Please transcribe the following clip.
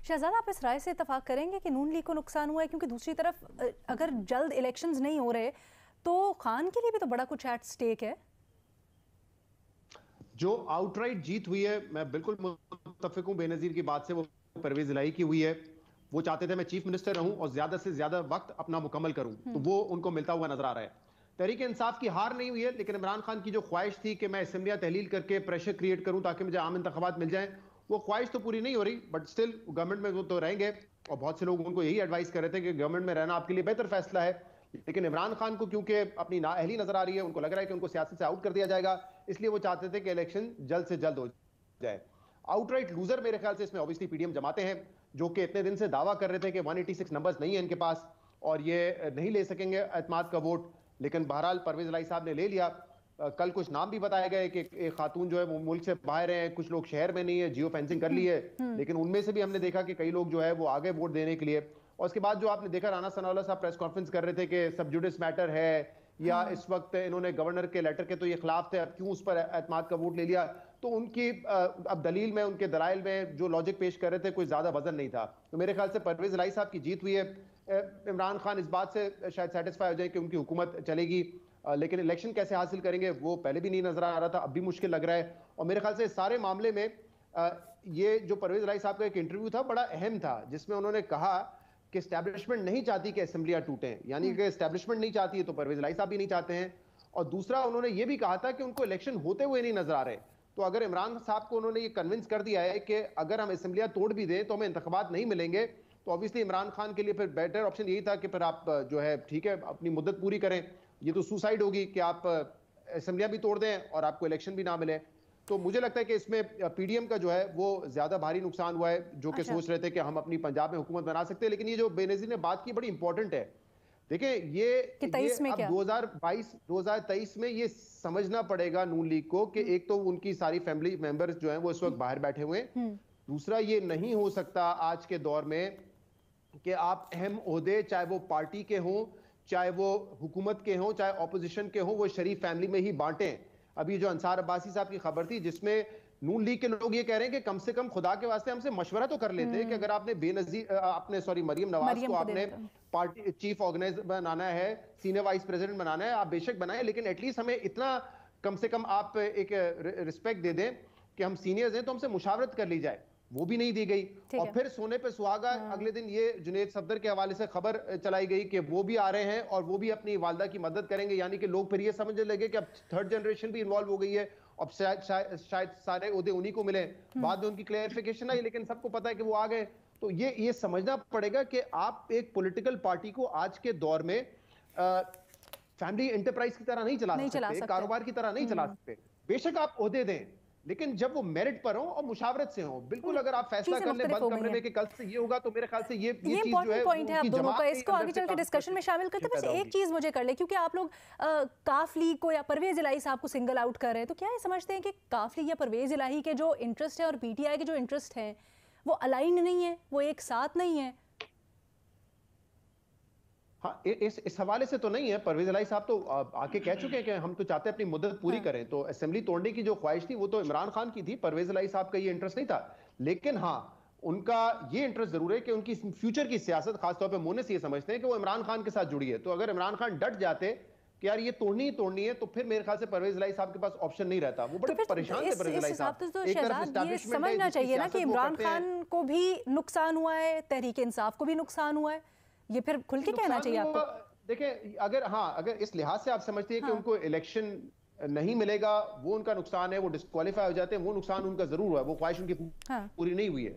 शहजादा, आप इस राय से इत्तेफाक करेंगे कि नून लीग को नुकसान हुआ है, क्योंकि दूसरी तरफ अगर जल्द इलेक्शंस नहीं हो रहे तो खान के लिए भी तो बड़ा कुछ एट स्टेक है। जो आउटराइट जीत हुई है, मैं बिल्कुल मुत्तफिक हूं बेनजीर की बात से, वो परवेज इलाही की हुई है। वो चाहते थे मैं चीफ मिनिस्टर रहूं और ज्यादा से ज्यादा वक्त अपना मुकम्मल करूं, तो वो उनको मिलता हुआ नजर आ रहा है। तहरीक इंसाफ की हार नहीं हुई है, लेकिन इमरान खान की जो ख्वाहिश थी कि मैं असेंबलियां तहलील करके प्रेशर क्रिएट करूं ताकि मुझे आम इंतखाबात मिल जाएं, वो ख्वाहिश तो पूरी नहीं हो रही। बट स्टिल गवर्नमेंट में वो तो रहेंगे, और बहुत से लोग उनको यही एडवाइस कर रहे थे कि गवर्नमेंट में रहना आपके लिए बेहतर फैसला है। लेकिन इमरान खान को क्योंकि अपनी नाअहली नजर आ रही है, उनको लग रहा है कि उनको सियासत से आउट कर दिया जाएगा, इसलिए वो चाहते थे कि इलेक्शन जल्द से जल्द हो जाए। आउटराइट लूजर मेरे ख्याल से इसमें ऑब्वियसली पीडीएम जमाते हैं, जो कि इतने दिन से दावा कर रहे थे कि 186 नंबर्स नहीं है इनके पास और ये नहीं ले सकेंगे एतमाद का वोट। लेकिन बहरहाल परवेज इलाही साहब ने ले लिया। कल कुछ नाम भी बताए गए कि एक खातून जो है वो मुल्क से बाहर हैं, कुछ लोग शहर में नहीं है, जियो फेंसिंग कर ली है, लेकिन उनमें से भी हमने देखा कि कई लोग जो है वो आगे वोट देने के लिए। और उसके बाद जो आपने देखा, राना सनाउल्लाह साहब प्रेस कॉन्फ्रेंस कर रहे थे कि सब जुडिस मैटर है, या इस वक्त इन्होंने गवर्नर के लेटर के तो ये खिलाफ थे, अब क्यों उस पर एतमाद का वोट ले लिया। तो उनकी अब दलील में, उनके दलाइल में जो लॉजिक पेश कर रहे थे, कोई ज्यादा वजन नहीं था। तो मेरे ख्याल से परवेज इलाही साहब की जीत हुई है। इमरान खान इस बात से शायद सेटिस्फाई हो जाए कि उनकी हुकूमत चलेगी, लेकिन इलेक्शन कैसे हासिल करेंगे वो पहले भी नहीं नजर आ रहा था, अब भी मुश्किल लग रहा है। और मेरे ख्याल से इस सारे मामले में ये जो परवेज इलाही साहब का एक इंटरव्यू था बड़ा अहम था, जिसमें उन्होंने कहा कि एस्टैब्लिशमेंट नहीं चाहती कि असेंबलियां टूटें, यानी कि एस्टैब्लिशमेंट नहीं चाहती है तो परवेज इलाही साहब भी नहीं चाहते हैं। और दूसरा उन्होंने ये भी कहा था कि उनको इलेक्शन होते हुए नहीं नजर आ रहे। तो अगर इमरान साहब को उन्होंने ये कन्विंस कर दिया है कि अगर हम असेंबलियां तोड़ भी दें तो हमें इंतखाबात नहीं मिलेंगे, तो ऑब्वियसली इमरान खान के लिए फिर बेटर ऑप्शन यही था कि फिर आप जो है ठीक है अपनी मुद्दत पूरी करें। ये तो सुसाइड होगी कि आप असेंबलियां भी तोड़ दें और आपको इलेक्शन भी ना मिले। तो मुझे लगता है कि इसमें पीडीएम का जो है वो ज्यादा भारी नुकसान हुआ है, जो कि सोच रहे थे कि हम अपनी पंजाब में हुकूमत बना सकते हैं। लेकिन ये जो बेनजीर ने बात की बड़ी इंपॉर्टेंट है। देखिए ये अब 2023 में ये समझना पड़ेगा नून लीग को कि एक तो उनकी सारी फैमिली मेंबर्स जो हैं वो इस वक्त बाहर बैठे हुए हैं। दूसरा, ये नहीं हो सकता आज के दौर में कि आप अहम ओहदे, चाहे वो पार्टी के हों, चाहे वो हुकूमत के हों, चाहे ऑपोजिशन के हों, वो शरीफ फैमिली में ही बांटें। अभी जो अंसार अब्बासी साहब की खबर थी, जिसमें नून लीग के लोग ये कह रहे हैं कि कम से कम खुदा के वास्ते हमसे मशवरा तो कर लेते हैं कि अगर आपने मरियम नवाज को आपने पार्टी चीफ ऑर्गेनाइजर बनाना है, सीनियर वाइस प्रेसिडेंट बनाना है, आप बेशक बनाएं, लेकिन एटलीस्ट हमें इतना कम से कम आप एक रिस्पेक्ट दे दें कि हम सीनियर्स हैं तो हमसे मुशावरत कर ली जाए। वो भी नहीं दी गई। और फिर सोने पे सुहागा, अगले दिन ये जुनेद सफदर के हवाले से खबर चलाई गई कि वो भी आ रहे हैं और वो भी अपनी वालदा की मदद करेंगे, यानी कि लोग फिर ये समझने लगे कि अब थर्ड जनरेशन भी इन्वॉल्व हो गई है, अब शायद सारे ओहदे उन्हीं को मिले। बाद में उनकी क्लैरिफिकेशन आई, लेकिन सबको पता है कि वो आ गए। तो ये समझना पड़ेगा कि आप एक पॉलिटिकल पार्टी को आज के दौर में फैमिली एंटरप्राइज की तरह नहीं चला सकते, कारोबार की तरह नहीं चला सकते। बेशक आप ओहदे दें, लेकिन जब वो मेरिट पर हो और मुशावरत से हो। बिल्कुल अगर आप फैसला कर ले बंद कमरे में कि कल से ये होगा, तो मेरे ख्याल से ये चीज जो है पॉइंट है आप दोनों का, इसको आगे चल के डिस्कशन में शामिल करते हैं। बस एक चीज मुझे कर ले, क्योंकि आप लोग काफ लीग को या परवेज इलाही साहब को सिंगल आउट कर रहे हैं, तो क्या ये समझते हैं कि काफ लीग या परवेज इलाही के जो इंटरेस्ट है और पीटीआई के जो इंटरेस्ट हैं वो अलाइंड नहीं है, वो एक साथ नहीं है? हाँ, इस हवाले से तो नहीं है। परवेज इलाही साहब तो आके कह चुके हैं कि हम तो चाहते हैं अपनी मुद्दत पूरी करें। तो असेंबली तोड़ने की जो ख्वाहिश थी वो तो इमरान खान की थी, परवेज इलाही साहब का ये इंटरेस्ट नहीं था। लेकिन हाँ, उनका ये इंटरेस्ट जरूर है कि उनकी फ्यूचर की सियासत, खासतौर पर मोने से ये समझते हैं कि वो इमरान खान के साथ जुड़ी है। तो अगर इमरान खान डट जाते कि यार ये तोड़नी ही तोड़नी है, तो फिर मेरे ख्याल से परवेज इलाही साहब के पास ऑप्शन नहीं रहता। वो बड़े परेशान थे परवेज इलाही साहब। तो ये समझना चाहिए ना कि इमरान खान को भी नुकसान हुआ है, तहरीक इंसाफ को भी नुकसान हुआ है, ये फिर खुल के कहना चाहिए आपको। देखिए, अगर इस लिहाज से आप समझते हैं कि उनको इलेक्शन नहीं मिलेगा, वो उनका नुकसान है, वो डिस्क्वालीफाई हो जाते हैं, वो नुकसान उनका जरूर हुआ है, वो ख्वाहिश उनकी पूरी नहीं हुई है।